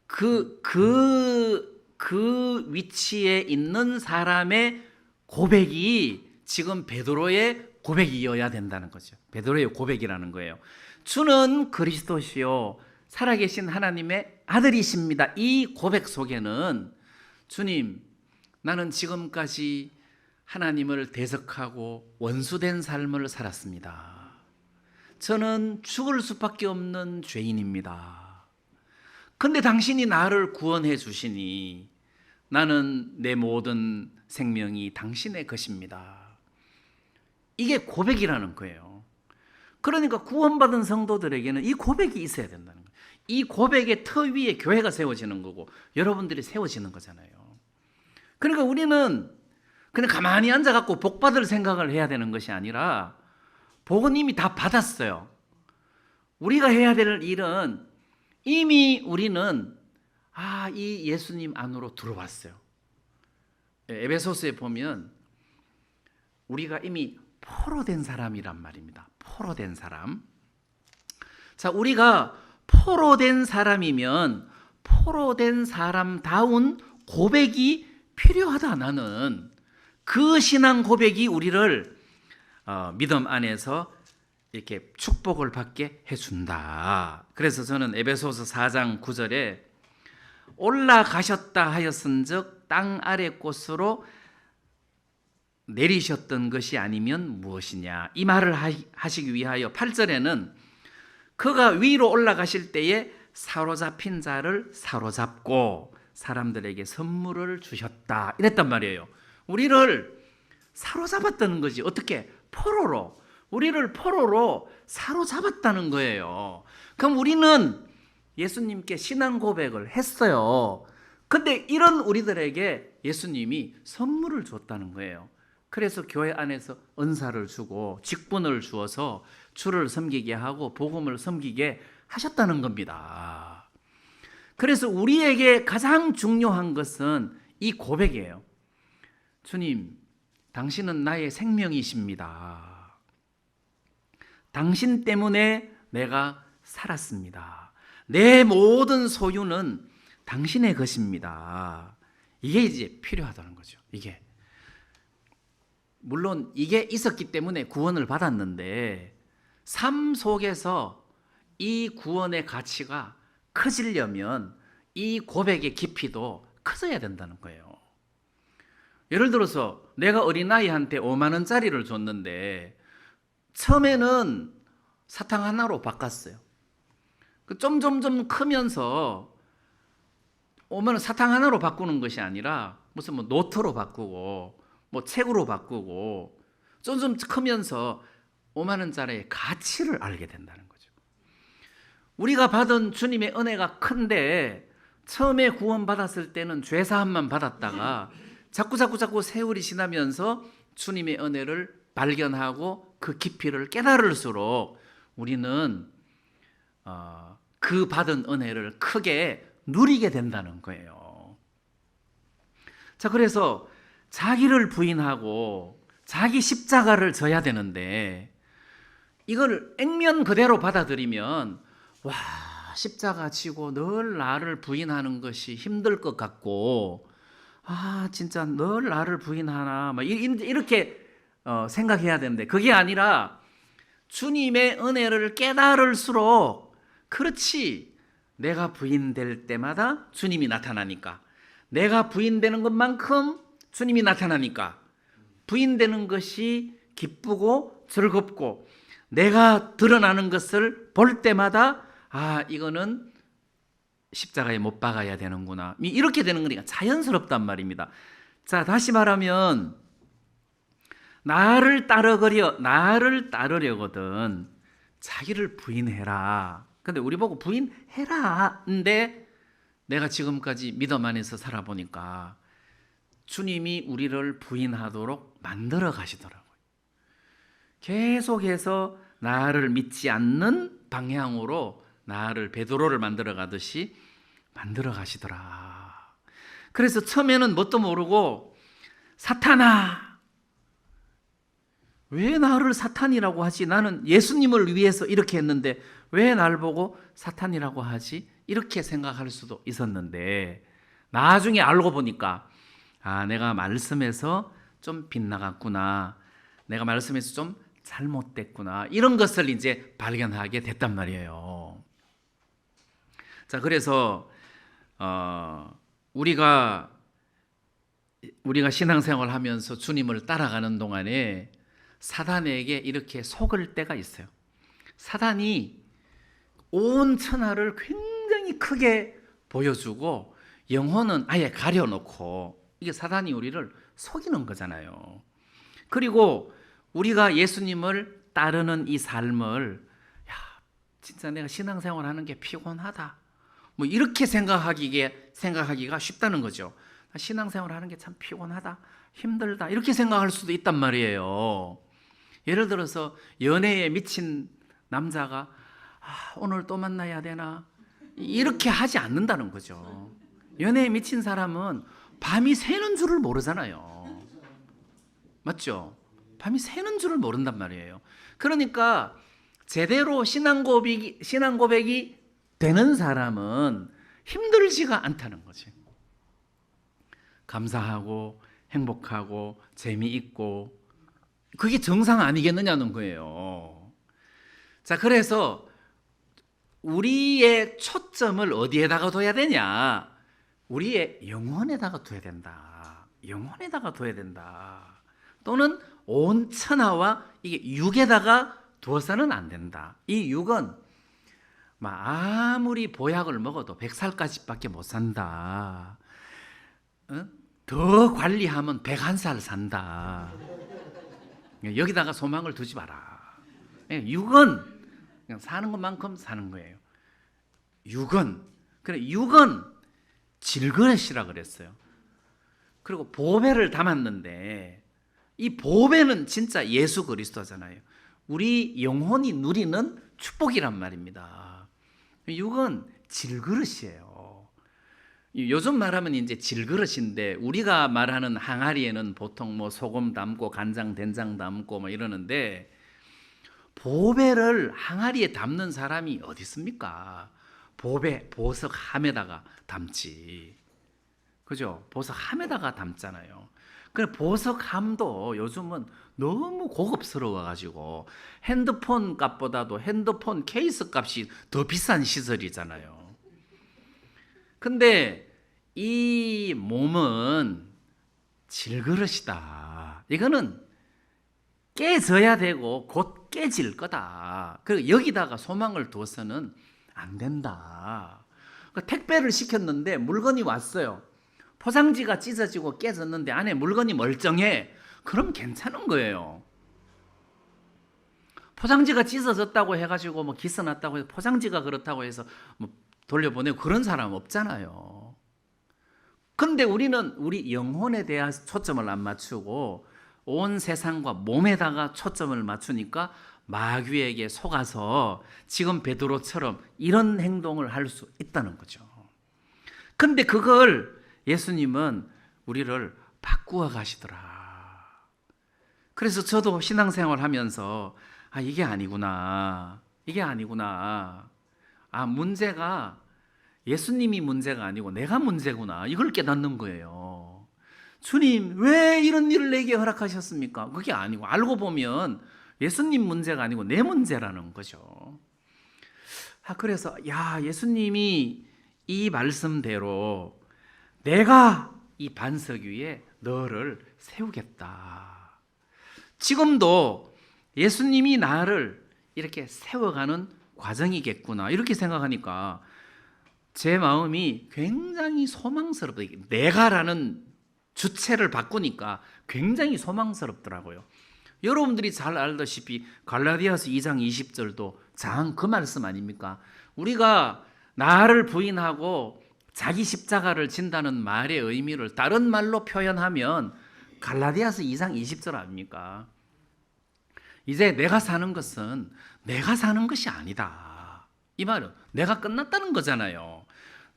그 위치에 있는 사람의 고백이 지금 베드로의 고백이어야 된다는 거죠. 베드로의 고백이라는 거예요. 주는 그리스도시요 살아계신 하나님의 아들이십니다. 이 고백 속에는 주님, 나는 지금까지 하나님을 대적하고 원수된 삶을 살았습니다. 저는 죽을 수밖에 없는 죄인입니다. 근데 당신이 나를 구원해 주시니 나는 내 모든 생명이 당신의 것입니다. 이게 고백이라는 거예요. 그러니까 구원받은 성도들에게는 이 고백이 있어야 된다는 거예요. 이 고백의 터 위에 교회가 세워지는 거고 여러분들이 세워지는 거잖아요. 그러니까 우리는 그냥 가만히 앉아갖고 복 받을 생각을 해야 되는 것이 아니라 복은 이미 다 받았어요. 우리가 해야 될 일은 이미 우리는 이 예수님 안으로 들어왔어요. 에베소서에 보면 우리가 이미 포로된 사람이란 말입니다. 포로된 사람. 자, 우리가 포로된 사람이면 포로된 사람다운 고백이 필요하다. 나는 그 신앙 고백이 우리를 믿음 안에서 이렇게 축복을 받게 해준다. 그래서 저는 에베소서 4장 9절에 올라가셨다 하였은즉 땅 아래 곳으로 내리셨던 것이 아니면 무엇이냐, 이 말을 하시기 위하여 8절에는 그가 위로 올라가실 때에 사로잡힌 자를 사로잡고 사람들에게 선물을 주셨다 이랬단 말이에요. 우리를 사로잡았다는 거지. 어떻게? 포로로. 우리를 포로로 사로잡았다는 거예요. 그럼 우리는 예수님께 신앙 고백을 했어요. 근데 이런 우리들에게 예수님이 선물을 줬다는 거예요. 그래서 교회 안에서 은사를 주고 직분을 주어서 주를 섬기게 하고 복음을 섬기게 하셨다는 겁니다. 그래서 우리에게 가장 중요한 것은 이 고백이에요. 주님, 당신은 나의 생명이십니다. 당신 때문에 내가 살았습니다. 내 모든 소유는 당신의 것입니다. 이게 이제 필요하다는 거죠. 이게 물론 이게 있었기 때문에 구원을 받았는데 삶 속에서 이 구원의 가치가 커지려면 이 고백의 깊이도 커져야 된다는 거예요. 예를 들어서 내가 어린아이한테 5만 원짜리를 줬는데 처음에는 사탕 하나로 바꿨어요. 점점점 크면서 5만 원 사탕 하나로 바꾸는 것이 아니라 무슨 뭐 노트로 바꾸고 뭐 책으로 바꾸고 점점 크면서 5만 원짜리의 가치를 알게 된다는 거죠. 우리가 받은 주님의 은혜가 큰데 처음에 구원받았을 때는 죄사함만 받았다가 자꾸 세월이 지나면서 주님의 은혜를 발견하고 그 깊이를 깨달을수록 우리는 그 받은 은혜를 크게 누리게 된다는 거예요. 자, 그래서 자기를 부인하고 자기 십자가를 져야 되는데 이걸 액면 그대로 받아들이면 와, 십자가 지고 늘 나를 부인하는 것이 힘들 것 같고 진짜 늘 나를 부인하나 이렇게 생각해야 되는데 그게 아니라 주님의 은혜를 깨달을수록 그렇지, 내가 부인될 때마다 주님이 나타나니까, 내가 부인되는 것만큼 주님이 나타나니까 부인되는 것이 기쁘고 즐겁고 내가 드러나는 것을 볼 때마다 이거는 십자가에 못 박아야 되는구나, 이렇게 되는 거니까 자연스럽단 말입니다. 자, 다시 말하면 나를 따르려거든 자기를 부인해라. 근데 우리 보고 부인해라 근데 내가 지금까지 믿음 안에서 살아보니까 주님이 우리를 부인하도록 만들어 가시더라고요. 계속해서 나를 믿지 않는 방향으로 나를 베드로를 만들어 가듯이 만들어 가시더라. 그래서 처음에는 뭣도 모르고 사탄아, 왜 나를 사탄이라고 하지? 나는 예수님을 위해서 이렇게 했는데 왜 날 보고 사탄이라고 하지? 이렇게 생각할 수도 있었는데 나중에 알고 보니까 내가 말씀에서 좀 빗나갔구나, 내가 말씀에서 좀 잘못됐구나, 이런 것을 이제 발견하게 됐단 말이에요. 자, 그래서 우리가 신앙생활을 하면서 주님을 따라가는 동안에 사단에게 이렇게 속을 때가 있어요. 사단이 온 천하를 굉장히 크게 보여주고 영혼은 아예 가려놓고, 이게 사단이 우리를 속이는 거잖아요. 그리고 우리가 예수님을 따르는 이 삶을 진짜 내가 신앙생활 하는 게 피곤하다, 이렇게 생각하기가 쉽다는 거죠. 신앙생활 하는 게 참 피곤하다, 힘들다, 이렇게 생각할 수도 있단 말이에요. 예를 들어서 연애에 미친 남자가 오늘 또 만나야 되나, 이렇게 하지 않는다는 거죠. 연애에 미친 사람은 밤이 새는 줄을 모르잖아요. 맞죠? 밤이 새는 줄을 모른단 말이에요. 그러니까 제대로 신앙 고백이 되는 사람은 힘들지가 않다는 거지. 감사하고 행복하고 재미있고 그게 정상 아니겠느냐는 거예요. 자, 그래서 우리의 초점을 어디에다가 둬야 되냐? 우리의 영혼에다가 둬야 된다. 영혼에다가 둬야 된다. 또는 온 천하와 이게 육에다가 두어서는 안 된다. 이 육은 아무리 보약을 먹어도 100살까지밖에 못 산다. 더 관리하면 101살 산다. 여기다가 소망을 두지 마라. 육은 그냥 사는 것만큼 사는 거예요. 육은 질그릇이라 그랬어요. 그리고 보배를 담았는데 이 보배는 진짜 예수 그리스도잖아요. 우리 영혼이 누리는 축복이란 말입니다. 육은 질그릇이에요. 요즘 말하면 이제 질그릇인데 우리가 말하는 항아리에는 보통 소금 담고 간장, 된장 담고 이러는데 보배를 항아리에 담는 사람이 어디 있습니까? 보석 함에다가 담지. 그죠? 보석 함에다가 담잖아요. 그래 보석함도 요즘은 너무 고급스러워가지고 핸드폰 값보다도 핸드폰 케이스 값이 더 비싼 시설이잖아요. 근데 이 몸은 질그릇이다. 이거는 깨져야 되고 곧 깨질 거다. 그리고 여기다가 소망을 두어서는 안 된다. 택배를 시켰는데 물건이 왔어요. 포장지가 찢어지고 깨졌는데 안에 물건이 멀쩡해. 그럼 괜찮은 거예요. 포장지가 찢어졌다고 해가지고 뭐 기스 났다고 해서 포장지가 그렇다고 해서 뭐 돌려보내고 그런 사람 없잖아요. 근데 우리는 우리 영혼에 대한 초점을 안 맞추고 온 세상과 몸에다가 초점을 맞추니까 마귀에게 속아서 지금 베드로처럼 이런 행동을 할 수 있다는 거죠. 근데 그걸 예수님은 우리를 바꾸어 가시더라. 그래서 저도 신앙생활 하면서 이게 아니구나. 이게 아니구나. 문제가 예수님이 문제가 아니고 내가 문제구나. 이걸 깨닫는 거예요. 주님, 왜 이런 일을 내게 허락하셨습니까? 그게 아니고 알고 보면 예수님 문제가 아니고 내 문제라는 거죠. 그래서 예수님이 이 말씀대로 내가 이 반석 위에 너를 세우겠다. 지금도 예수님이 나를 이렇게 세워가는 과정이겠구나. 이렇게 생각하니까 제 마음이 굉장히 소망스럽다. 내가라는 주체를 바꾸니까 굉장히 소망스럽더라고요. 여러분들이 잘 알다시피 갈라디아서 2장 20절도 장 그 말씀 아닙니까? 우리가 나를 부인하고 자기 십자가를 진다는 말의 의미를 다른 말로 표현하면 갈라디아서 2장 20절 아닙니까? 이제 내가 사는 것은 내가 사는 것이 아니다. 이 말은 내가 끝났다는 거잖아요.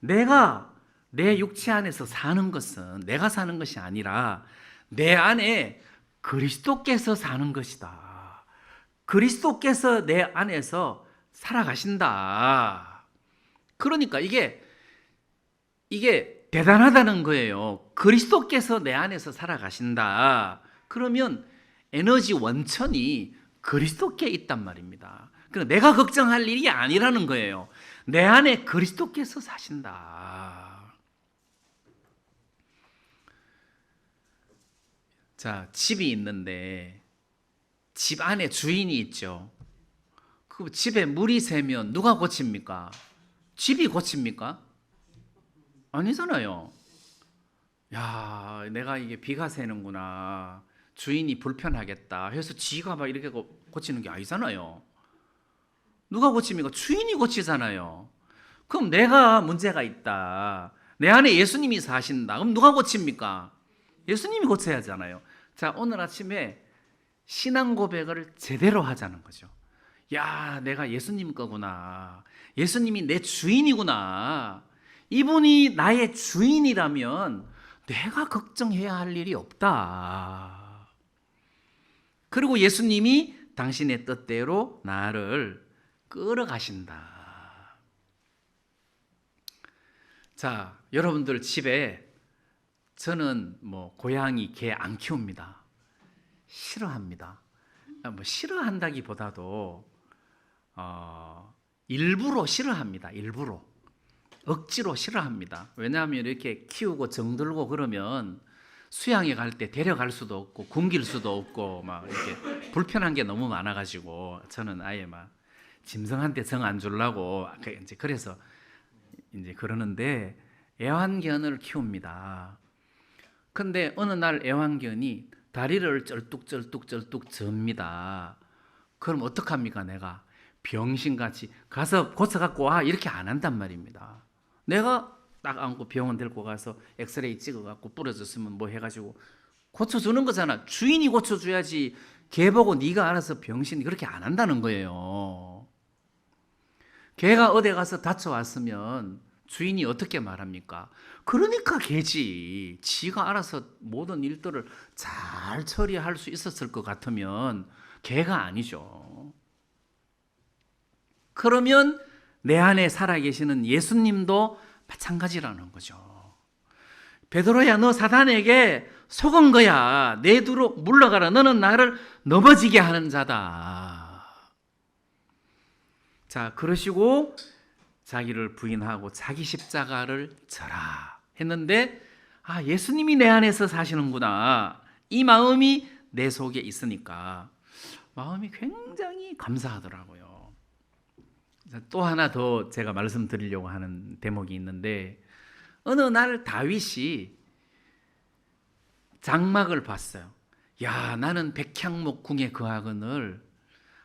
내가 내 육체 안에서 사는 것은 내가 사는 것이 아니라 내 안에 그리스도께서 사는 것이다. 그리스도께서 내 안에서 살아가신다. 그러니까 이게 대단하다는 거예요. 그리스도께서 내 안에서 살아가신다. 그러면 에너지 원천이 그리스도께 있단 말입니다. 그러니까 내가 걱정할 일이 아니라는 거예요. 내 안에 그리스도께서 사신다. 자, 집이 있는데 집 안에 주인이 있죠. 그 집에 물이 새면 누가 고칩니까? 집이 고칩니까? 아니잖아요. 내가 이게 비가 새는구나. 주인이 불편하겠다 해서 지가 막 이렇게 고치는 게 아니잖아요. 누가 고칩니까? 주인이 고치잖아요. 그럼 내가 문제가 있다. 내 안에 예수님이 사신다. 그럼 누가 고칩니까? 예수님이 고쳐야 하잖아요. 자, 오늘 아침에 신앙 고백을 제대로 하자는 거죠. 내가 예수님 거구나. 예수님이 내 주인이구나. 이분이 나의 주인이라면 내가 걱정해야 할 일이 없다. 그리고 예수님이 당신의 뜻대로 나를 끌어가신다. 자, 여러분들 집에 저는 고양이, 개 안 키웁니다. 싫어합니다. 싫어한다기보다도 일부러 싫어합니다. 일부러. 억지로 싫어합니다. 왜냐하면 이렇게 키우고 정들고 그러면 수양에 갈 때 데려갈 수도 없고 굶길 수도 없고 막 이렇게 불편한 게 너무 많아가지고 저는 아예 막 짐승한테 정 안 주려고 이제 그래서 이제 그러는데 애완견을 키웁니다. 근데 어느 날 애완견이 다리를 쩔뚝쩔뚝 접니다. 그럼 어떡합니까? 내가 병신같이 가서 고쳐갖고 와 이렇게 안 한단 말입니다. 내가 딱 안고 병원 데리고 가서 엑스레이 찍어갖고 부러졌으면 뭐 해가지고 고쳐주는 거잖아. 주인이 고쳐줘야지. 개 보고 네가 알아서 병신이 그렇게 안 한다는 거예요. 개가 어디 가서 다쳐왔으면 주인이 어떻게 말합니까? 그러니까 개지. 지가 알아서 모든 일들을 잘 처리할 수 있었을 것 같으면 개가 아니죠. 그러면 내 안에 살아계시는 예수님도 마찬가지라는 거죠. 베드로야, 너 사단에게 속은 거야. 내 뒤로 물러가라. 너는 나를 넘어지게 하는 자다. 자, 그러시고 자기를 부인하고 자기 십자가를 져라 했는데, 아, 예수님이 내 안에서 사시는구나, 이 마음이 내 속에 있으니까 마음이 굉장히 감사하더라고요. 또 하나 더 제가 말씀드리려고 하는 대목이 있는데, 어느 날 다윗이 장막을 봤어요. 야, 나는 백향목 궁에 거하거늘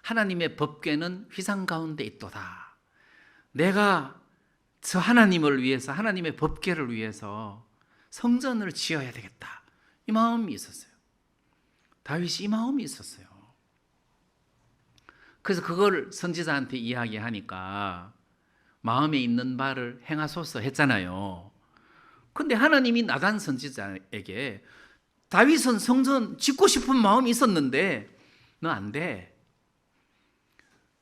하나님의 법궤는 휘상 가운데 있도다. 내가 저 하나님을 위해서, 하나님의 법궤를 위해서 성전을 지어야 되겠다, 이 마음이 있었어요. 다윗이 이 마음이 있었어요. 그래서 그걸 선지자한테 이야기하니까 마음에 있는 바를 행하소서 했잖아요. 근데 하나님이 나단 선지자에게 다윗은 성전 짓고 싶은 마음이 있었는데 너 안 돼.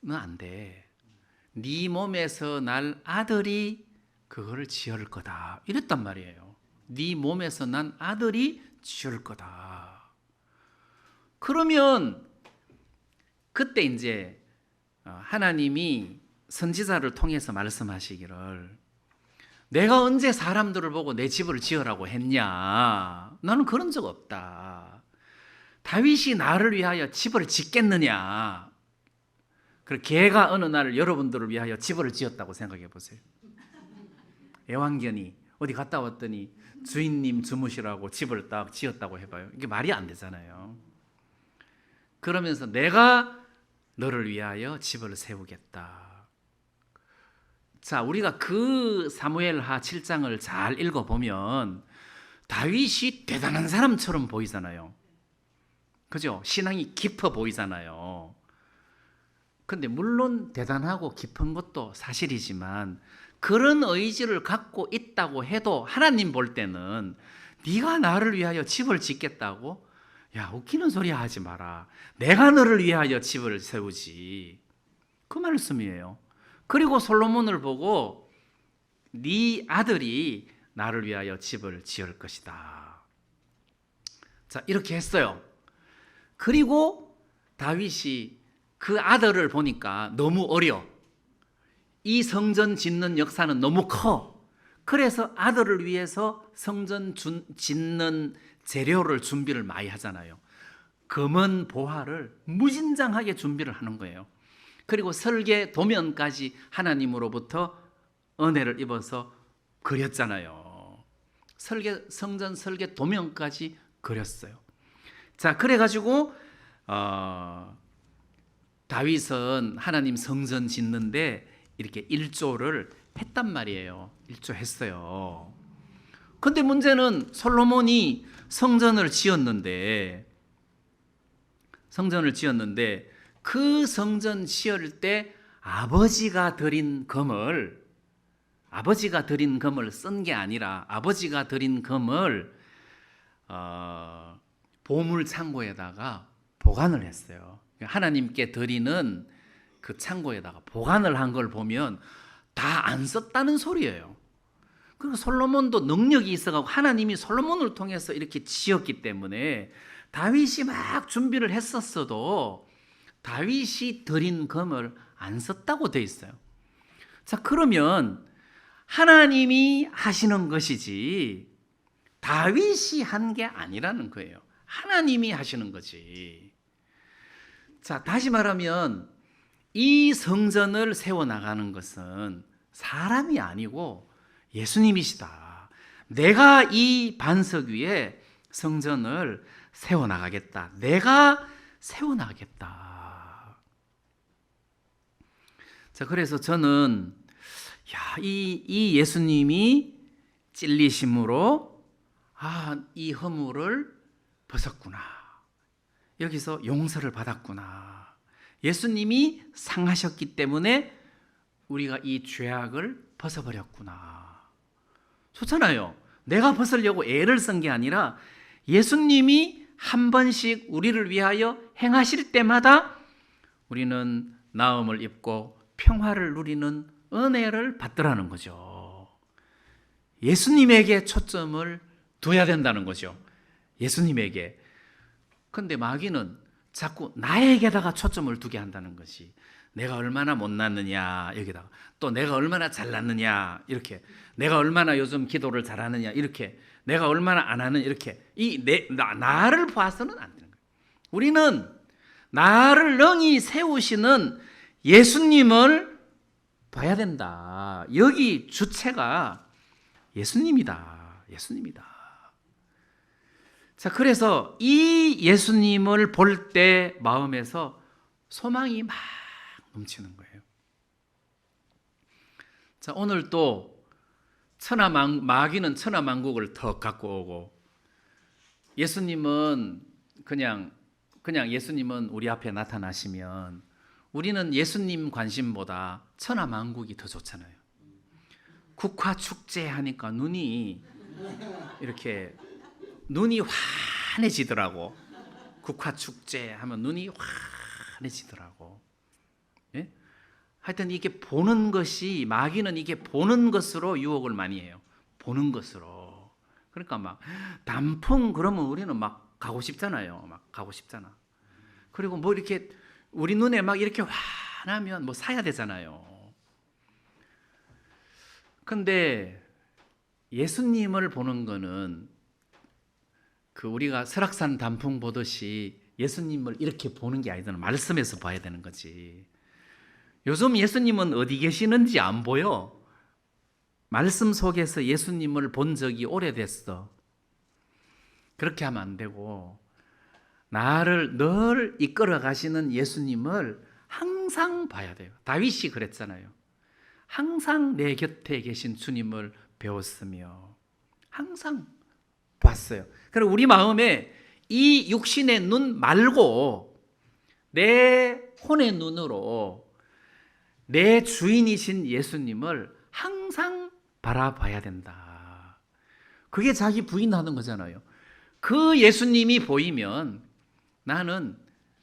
너 안 돼. 네 몸에서 날 아들이 그거를 지을 거다, 이랬단 말이에요. 네 몸에서 난 아들이 지을 거다. 그러면 그때 이제 하나님이 선지자를 통해서 말씀하시기를, 내가 언제 사람들을 보고 내 집을 지으라고 했냐? 나는 그런 적 없다. 다윗이 나를 위하여 집을 짓겠느냐? 그리고 걔가 어느 날 여러분들을 위하여 집을 지었다고 생각해 보세요. 애완견이 어디 갔다 왔더니 주인님 주무시라고 집을 딱 지었다고 해봐요. 이게 말이 안 되잖아요. 그러면서 내가 너를 위하여 집을 세우겠다. 자, 우리가 그 사무엘하 7장을 잘 읽어보면 다윗이 대단한 사람처럼 보이잖아요. 그죠? 신앙이 깊어 보이잖아요. 근데 물론 대단하고 깊은 것도 사실이지만 그런 의지를 갖고 있다고 해도 하나님 볼 때는 네가 나를 위하여 집을 짓겠다고? 야, 웃기는 소리 하지 마라. 내가 너를 위하여 집을 세우지. 그 말씀이에요. 그리고 솔로몬을 보고 네 아들이 나를 위하여 집을 지을 것이다. 자, 이렇게 했어요. 그리고 다윗이 그 아들을 보니까 너무 어려. 이 성전 짓는 역사는 너무 커. 그래서 아들을 위해서 성전 짓는 재료를 준비를 많이 하잖아요. 금은 보화를 무진장하게 준비를 하는 거예요. 그리고 설계 도면까지 하나님으로부터 은혜를 입어서 그렸잖아요. 성전 설계 도면까지 그렸어요. 자, 그래가지고 다윗은 하나님 성전 짓는데 이렇게 일조를 했단 말이에요. 일조했어요. 근데 문제는 솔로몬이 성전을 지었는데 그 성전 지을 때 아버지가 드린 금을 쓴 게 아니라 아버지가 드린 금을 보물 창고에다가 보관을 했어요. 하나님께 드리는 그 창고에다가 보관을 한 걸 보면 다 안 썼다는 소리예요. 그리고 솔로몬도 능력이 있어가지고 하나님이 솔로몬을 통해서 이렇게 지었기 때문에 다윗이 막 준비를 했었어도 다윗이 드린 금을 안 썼다고 돼 있어요. 자, 그러면 하나님이 하시는 것이지 다윗이 한 게 아니라는 거예요. 하나님이 하시는 거지. 자, 다시 말하면 이 성전을 세워나가는 것은 사람이 아니고 예수님이시다. 내가 이 반석 위에 성전을 세워나가겠다. 내가 세워나가겠다. 자, 그래서 저는 이 예수님이 찔리심으로 이 허물을 벗었구나. 여기서 용서를 받았구나. 예수님이 상하셨기 때문에 우리가 이 죄악을 벗어버렸구나. 좋잖아요. 내가 벗으려고 애를 쓴 게 아니라 예수님이 한 번씩 우리를 위하여 행하실 때마다 우리는 나음을 입고 평화를 누리는 은혜를 받더라는 거죠. 예수님에게 초점을 둬야 된다는 거죠. 예수님에게. 근데 마귀는 자꾸 나에게다가 초점을 두게 한다는 것이, 내가 얼마나 못났느냐 여기다가, 또 내가 얼마나 잘났느냐 이렇게, 내가 얼마나 요즘 기도를 잘하느냐 이렇게, 내가 얼마나 안 하느냐 이렇게, 나를 봐서는 안 되는 거예요. 우리는 나를 능히 세우시는 예수님을 봐야 된다. 여기 주체가 예수님이다. 예수님이다. 자, 그래서 이 예수님을 볼 때 마음에서 소망이 막 넘치는 거예요. 자, 오늘 또 마귀는 천하만국을 더 갖고 오고, 예수님은 그냥 예수님은 우리 앞에 나타나시면 우리는 예수님 관심보다 천하만국이 더 좋잖아요. 국화 축제 하니까 눈이 환해지더라고. 국화 축제 하면 눈이 환해지더라고. 예? 하여튼 이게 보는 것이, 마귀는 이게 보는 것으로 유혹을 많이 해요. 보는 것으로. 그러니까 막 단풍 그러면 우리는 막 가고 싶잖아요. 막 가고 싶잖아. 그리고 뭐 이렇게 우리 눈에 막 이렇게 환하면 뭐 사야 되잖아요. 근데 예수님을 보는 거는 우리가 설악산 단풍 보듯이 예수님을 이렇게 보는 게 아니잖아. 말씀에서 봐야 되는 거지. 요즘 예수님은 어디 계시는지 안 보여. 말씀 속에서 예수님을 본 적이 오래됐어. 그렇게 하면 안 되고, 나를 늘 이끌어 가시는 예수님을 항상 봐야 돼요. 다윗이 그랬잖아요. 항상 내 곁에 계신 주님을 배웠으며 항상 봤어요. 그리고 우리 마음에 이 육신의 눈 말고 내 혼의 눈으로 내 주인이신 예수님을 항상 바라봐야 된다. 그게 자기 부인하는 거잖아요. 그 예수님이 보이면 나는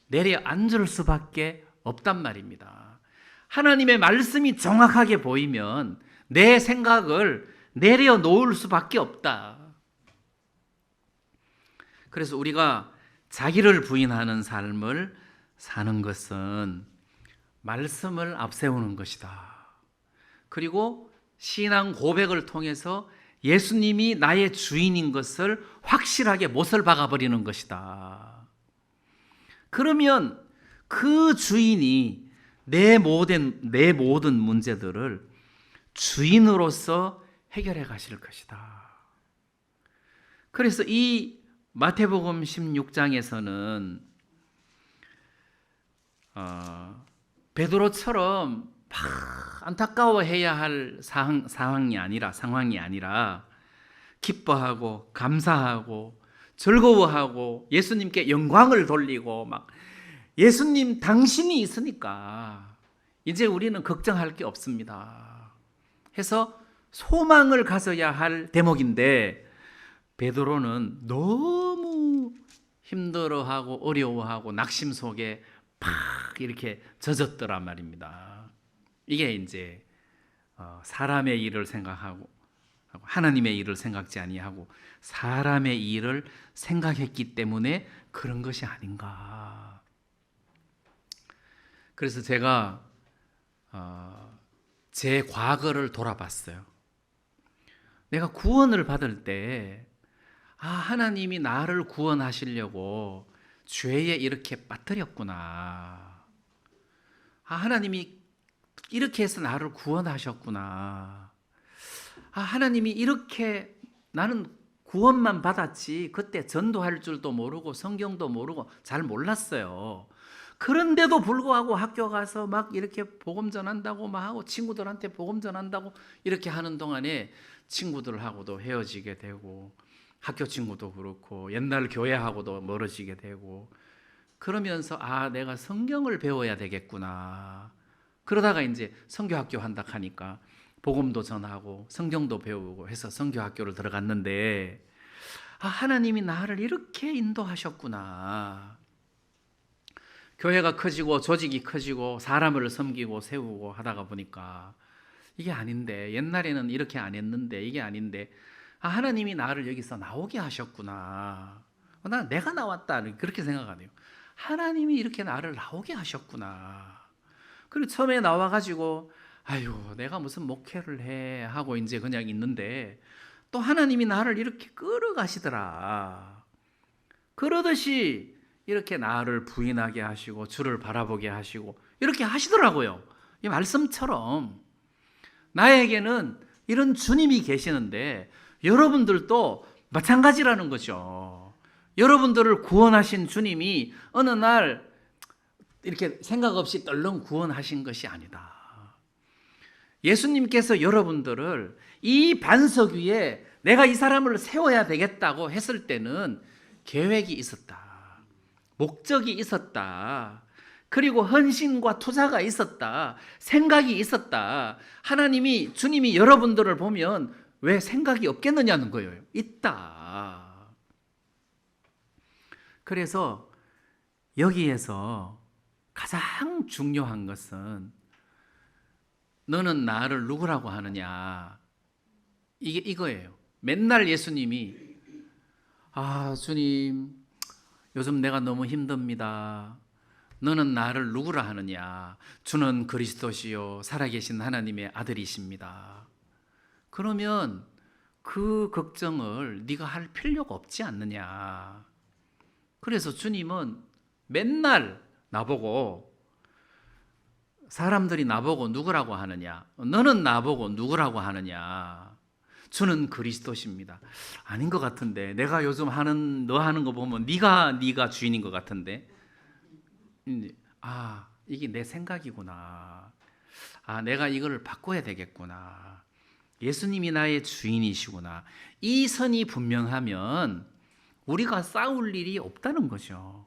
내려앉을 수밖에 없단 말입니다. 하나님의 말씀이 정확하게 보이면 내 생각을 내려놓을 수밖에 없다. 그래서 우리가 자기를 부인하는 삶을 사는 것은 말씀을 앞세우는 것이다. 그리고 신앙 고백을 통해서 예수님이 나의 주인인 것을 확실하게 못을 박아버리는 것이다. 그러면 그 주인이 내 모든 문제들을 주인으로서 해결해 가실 것이다. 그래서 이 마태복음 16장에서는 베드로처럼 막 안타까워해야 할 상황이 아니라 기뻐하고 감사하고 즐거워하고 예수님께 영광을 돌리고 막, 예수님 당신이 있으니까 이제 우리는 걱정할 게 없습니다 해서 소망을 가져야 할 대목인데, 베드로는 너무 힘들어하고 어려워하고 낙심 속에 팍 이렇게 젖었더란 말입니다. 이게 이제 사람의 일을 생각하고 하나님의 일을 생각지 아니하고 사람의 일을 생각했기 때문에 그런 것이 아닌가. 그래서 제가 제 과거를 돌아봤어요. 내가 구원을 받을 때 하나님이 나를 구원하시려고 죄에 이렇게 빠뜨렸구나. 하나님이 이렇게 해서 나를 구원하셨구나. 하나님이 이렇게, 나는 구원만 받았지 그때 전도할 줄도 모르고 성경도 모르고 잘 몰랐어요. 그런데도 불구하고 학교 가서 막 이렇게 복음 전한다고 막 하고 친구들한테 복음 전한다고 이렇게 하는 동안에 친구들하고도 헤어지게 되고 학교 친구도 그렇고 옛날 교회하고도 멀어지게 되고, 그러면서 내가 성경을 배워야 되겠구나. 그러다가 이제 선교학교 한다 하니까 복음도 전하고 성경도 배우고 해서 선교학교를 들어갔는데, 하나님이 나를 이렇게 인도하셨구나. 교회가 커지고 조직이 커지고 사람을 섬기고 세우고 하다가 보니까 이게 아닌데, 옛날에는 이렇게 안 했는데, 이게 아닌데, 아, 하나님이 나를 여기서 나오게 하셨구나. 내가 나왔다. 그렇게 생각 안 해요. 하나님이 이렇게 나를 나오게 하셨구나. 그리고 처음에 나와가지고 아유, 내가 무슨 목회를 해 하고 이제 그냥 있는데 또 하나님이 나를 이렇게 끌어가시더라. 그러듯이 이렇게 나를 부인하게 하시고 주를 바라보게 하시고 이렇게 하시더라고요. 이 말씀처럼 나에게는 이런 주님이 계시는데 여러분들도 마찬가지라는 거죠. 여러분들을 구원하신 주님이 어느 날 이렇게 생각 없이 떨렁 구원하신 것이 아니다. 예수님께서 여러분들을 이 반석 위에 내가 이 사람을 세워야 되겠다고 했을 때는 계획이 있었다. 목적이 있었다. 그리고 헌신과 투자가 있었다. 생각이 있었다. 하나님이, 주님이 여러분들을 보면 왜 생각이 없겠느냐는 거예요. 있다. 그래서 여기에서 가장 중요한 것은 너는 나를 누구라고 하느냐. 이거예요. 맨날 예수님이 아, 주님, 요즘 내가 너무 힘듭니다. 너는 나를 누구라 하느냐? 주는 그리스도시요 살아계신 하나님의 아들이십니다. 그러면 그 걱정을 네가 할 필요가 없지 않느냐? 그래서 주님은 맨날 나보고, 사람들이 나보고 누구라고 하느냐? 너는 나보고 누구라고 하느냐? 주는 그리스도십니다. 아닌 것 같은데, 내가 요즘 너 하는 거 보면 네가 주인인 것 같은데, 아, 이게 내 생각이구나. 아, 내가 이걸 바꿔야 되겠구나. 예수님이 나의 주인이시구나. 이 선이 분명하면 우리가 싸울 일이 없다는 거죠.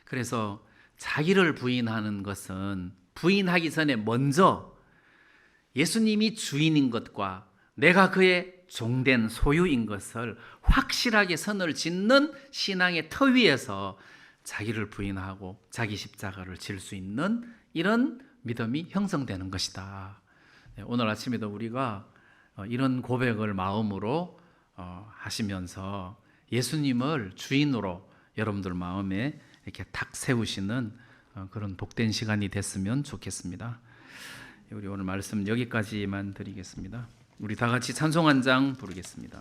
그래서 자기를 부인하는 것은 부인하기 전에 먼저 예수님이 주인인 것과 내가 그의 종된 소유인 것을 확실하게 선을 짓는 신앙의 터 위에서 자기를 부인하고 자기 십자가를 질 수 있는 이런 믿음이 형성되는 것이다. 오늘 아침에도 우리가 이런 고백을 마음으로 하시면서 예수님을 주인으로 여러분들 마음에 이렇게 탁 세우시는 그런 복된 시간이 됐으면 좋겠습니다. 우리 오늘 말씀 여기까지만 드리겠습니다. 우리 다 같이 찬송 한 장 부르겠습니다.